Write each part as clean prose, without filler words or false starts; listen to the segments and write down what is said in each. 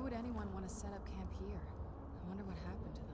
would anyone want to set up camp here? I wonder what happened to them.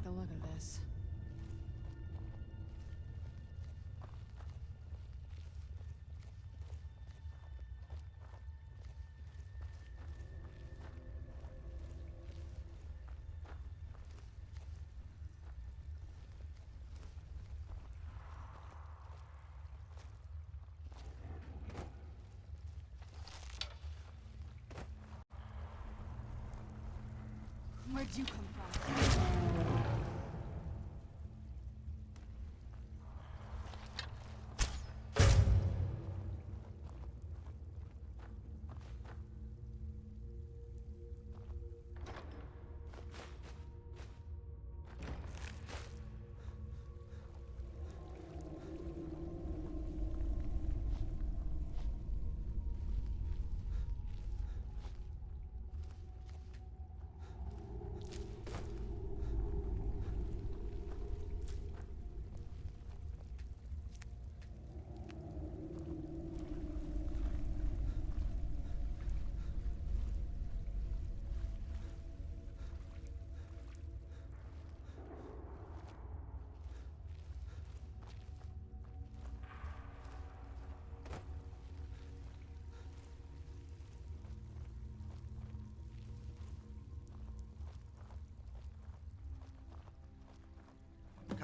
The look of this. Where'd you come from?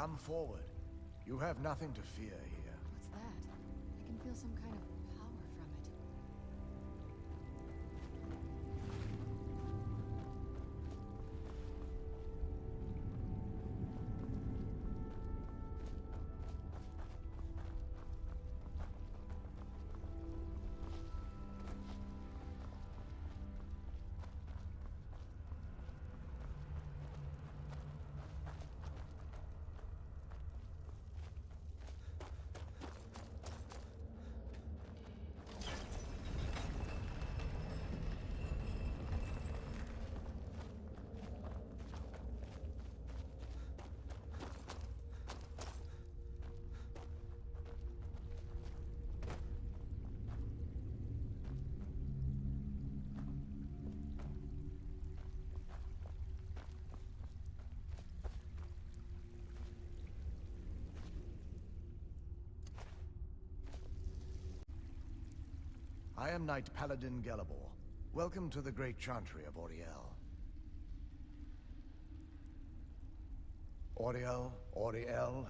Come forward. You have nothing to fear here. What's that? I can feel some kind of power from it. I am Knight Paladin Gelabor. Welcome to the Great Chantry of Auriel. Auriel,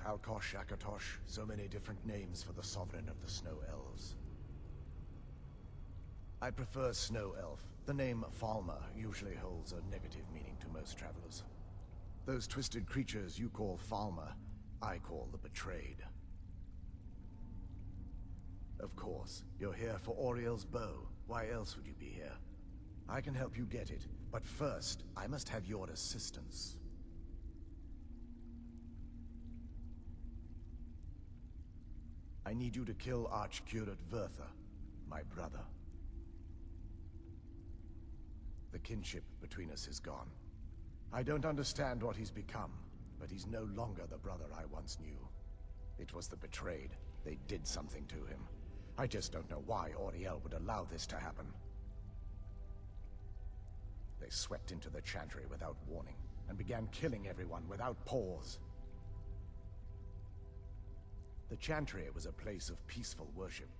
Alkosh, Akatosh, so many different names for the sovereign of the Snow Elves. I prefer Snow Elf. The name Falmer usually holds a negative meaning to most travelers. Those twisted creatures you call Falmer, I call the Betrayed. Of course, you're here for Auriel's bow. Why else would you be here? I can help you get it, but first, I must have your assistance. I need you to kill Archcurate Vertha, my brother. The kinship between us is gone. I don't understand what he's become, but he's no longer the brother I once knew. It was the Betrayed. They did something to him. I just don't know why Auriel would allow this to happen. They swept into the Chantry without warning, and began killing everyone without pause. The Chantry was a place of peaceful worship.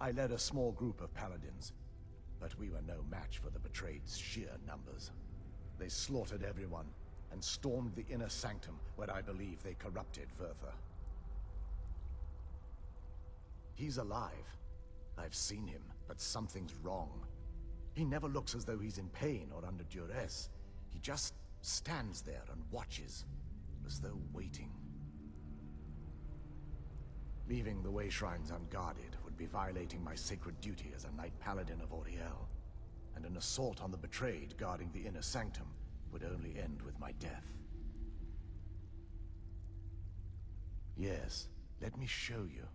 I led a small group of paladins, but we were no match for the Betrayed's sheer numbers. They slaughtered everyone, and stormed the inner sanctum where I believe they corrupted Vertha. He's alive. I've seen him, but something's wrong. He never looks as though he's in pain or under duress. He just stands there and watches, as though waiting. Leaving the way shrines unguarded would be violating my sacred duty as a Knight Paladin of Auriel, and an assault on the Betrayed guarding the inner sanctum would only end with my death. Yes, let me show you.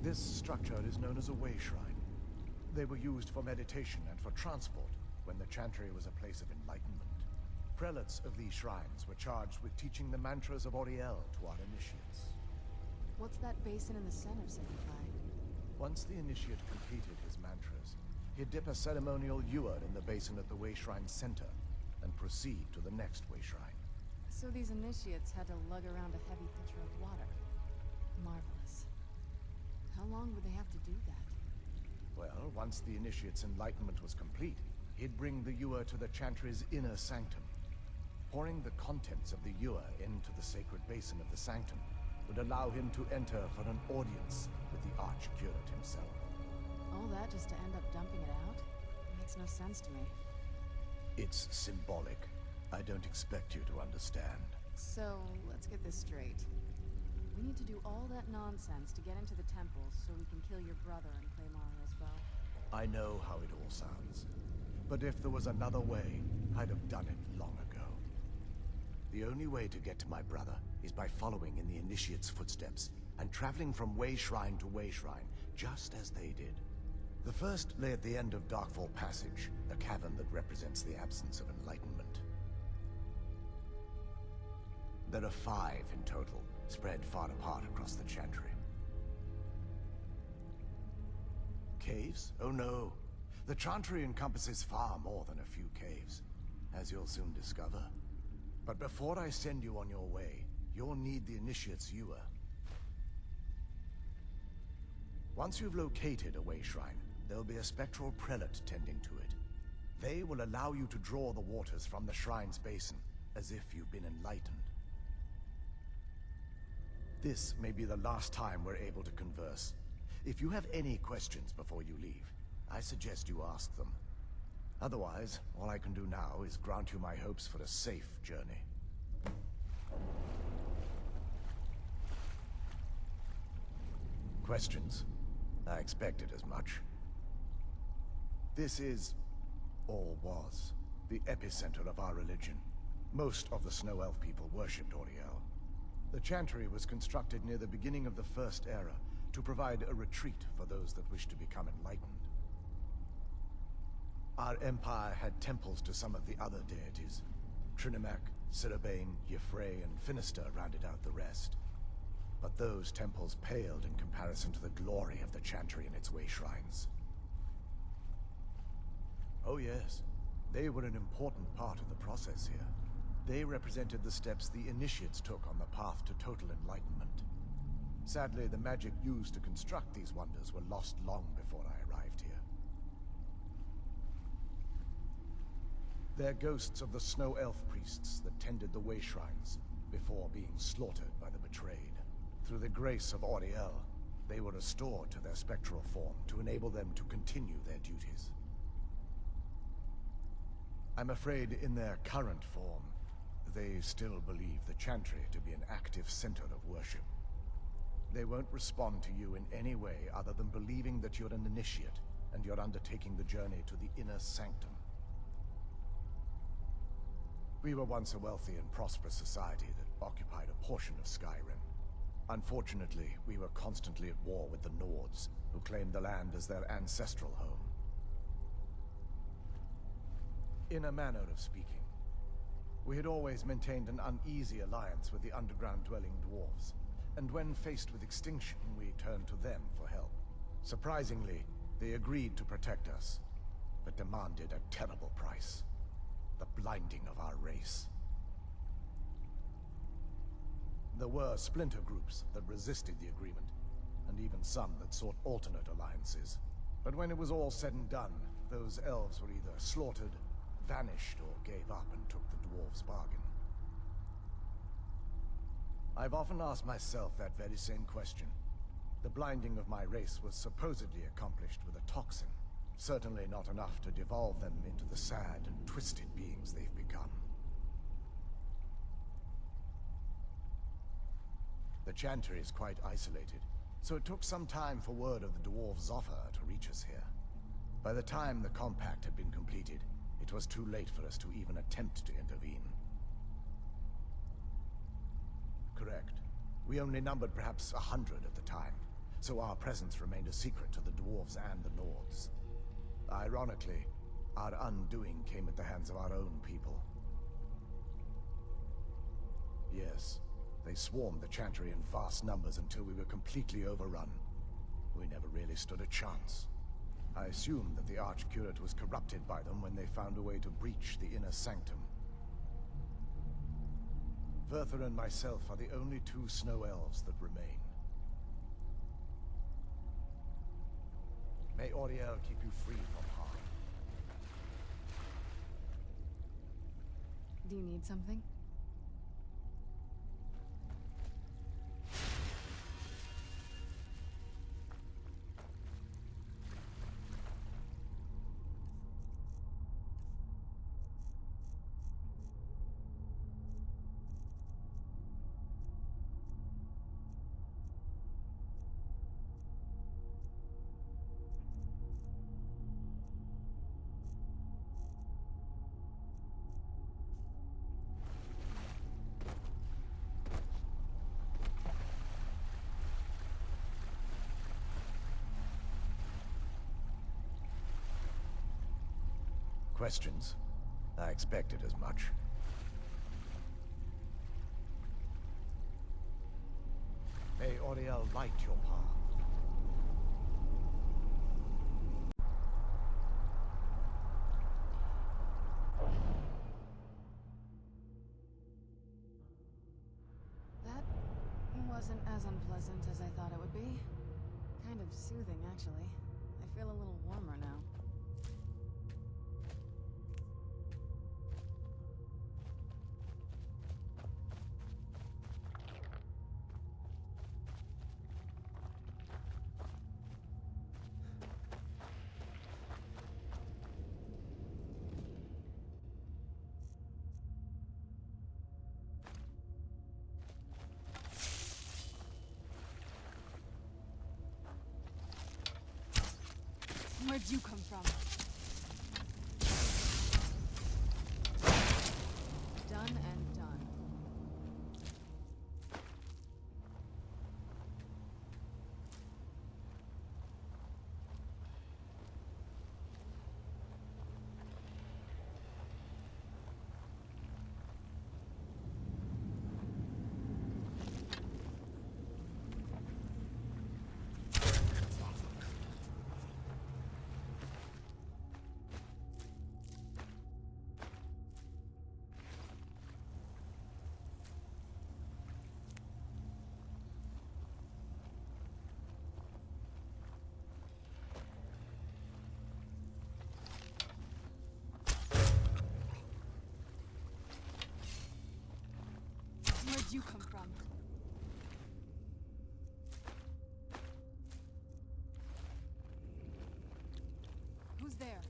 This structure is known as a way shrine. They were used for meditation and for transport when the Chantry was a place of enlightenment. Prelates of these shrines were charged with teaching the mantras of Auriel to our initiates. What's that basin in the center signify? Once the initiate completed his mantras, he'd dip a ceremonial ewer in the basin at the way shrine's center and proceed to the next way shrine. So these initiates had to lug around a heavy pitcher of water. Marvelous. How long would they have to do that? Well, once the initiate's enlightenment was complete, he'd bring the ewer to the Chantry's inner sanctum. Pouring the contents of the ewer into the sacred basin of the sanctum would allow him to enter for an audience with the Archcurate himself. All that just to end up dumping it out? It makes no sense to me. It's symbolic. I don't expect you to understand. So, let's get this straight. We need to do all that nonsense to get into the temples so we can kill your brother and claim Auriel's bow. I know how it all sounds. But if there was another way, I'd have done it long ago. The only way to get to my brother is by following in the Initiate's footsteps and traveling from way shrine to way shrine, just as they did. The first lay at the end of Darkfall Passage, a cavern that represents the absence of enlightenment. There are 5 in total, spread far apart across the Chantry. caves? Oh no. The Chantry encompasses far more than a few caves, as you'll soon discover. But before I send you on your way, you'll need the Initiate's Ewer. Once you've located a way shrine, there'll be a spectral prelate tending to it. They will allow you to draw the waters from the shrine's basin, as if you've been enlightened. This may be the last time we're able to converse. If you have any questions before you leave, I suggest you ask them. Otherwise, all I can do now is grant you my hopes for a safe journey. Questions? I expected as much. This is, or was, the epicenter of our religion. Most of the Snow Elf people worshipped Auriel. The Chantry was constructed near the beginning of the First Era to provide a retreat for those that wished to become enlightened. Our empire had temples to some of the other deities. Trinimac, Sirabane, Yffrey, and Finister rounded out the rest. But those temples paled in comparison to the glory of the Chantry and its way shrines. Oh yes, they were an important part of the process here. They represented the steps the Initiates took on the path to total enlightenment. Sadly, the magic used to construct these wonders were lost long before I arrived here. They're ghosts of the Snow Elf priests that tended the way shrines before being slaughtered by the betrayed. Through the grace of Auriel, they were restored to their spectral form to enable them to continue their duties. I'm afraid in their current form, they still believe the Chantry to be an active center of worship. They won't respond to you in any way other than believing that you're an initiate and you're undertaking the journey to the inner sanctum. We were once a wealthy and prosperous society that occupied a portion of Skyrim. Unfortunately, we were constantly at war with the Nords, who claimed the land as their ancestral home. In a manner of speaking, we had always maintained an uneasy alliance with the underground-dwelling dwarves, and when faced with extinction, we turned to them for help. Surprisingly, they agreed to protect us, but demanded a terrible price: the blinding of our race. There were splinter groups that resisted the agreement, and even some that sought alternate alliances. But when it was all said and done, those elves were either slaughtered, vanished, or gave up and took the dwarves' bargain. I've often asked myself that very same question. The blinding of my race was supposedly accomplished with a toxin, certainly not enough to devolve them into the sad and twisted beings they've become. The Chantry is quite isolated, so it took some time for word of the dwarves' offer to reach us here. By the time the compact had been completed, it was too late for us to even attempt to intervene. Correct. We only numbered perhaps 100 at the time, so our presence remained a secret to the dwarves and the Nords. Ironically, our undoing came at the hands of our own people. Yes, they swarmed the Chantry in vast numbers until we were completely overrun. We never really stood a chance. I assumed that the Archcurate was corrupted by them when they found a way to breach the inner sanctum. Verther and myself are the only two Snow Elves that remain. May Auriel keep you free from harm. Do you need something? Questions? I expected as much. May Auriel light your path. wasn't as unpleasant as I thought it would be. Kind of soothing, actually. I feel a little warmer now. Where'd you come from? Done and done. Where'd you come from? Who's there?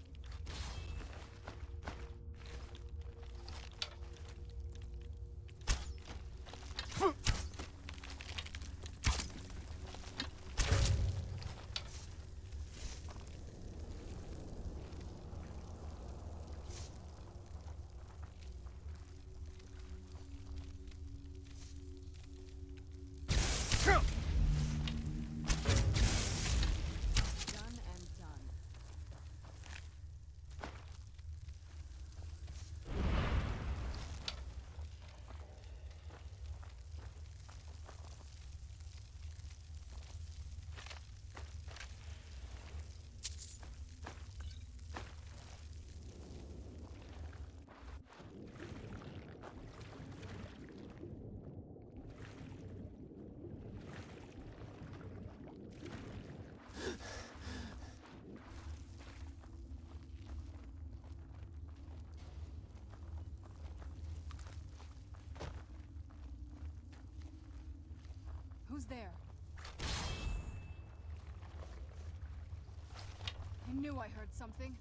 Who's there? I knew I heard something.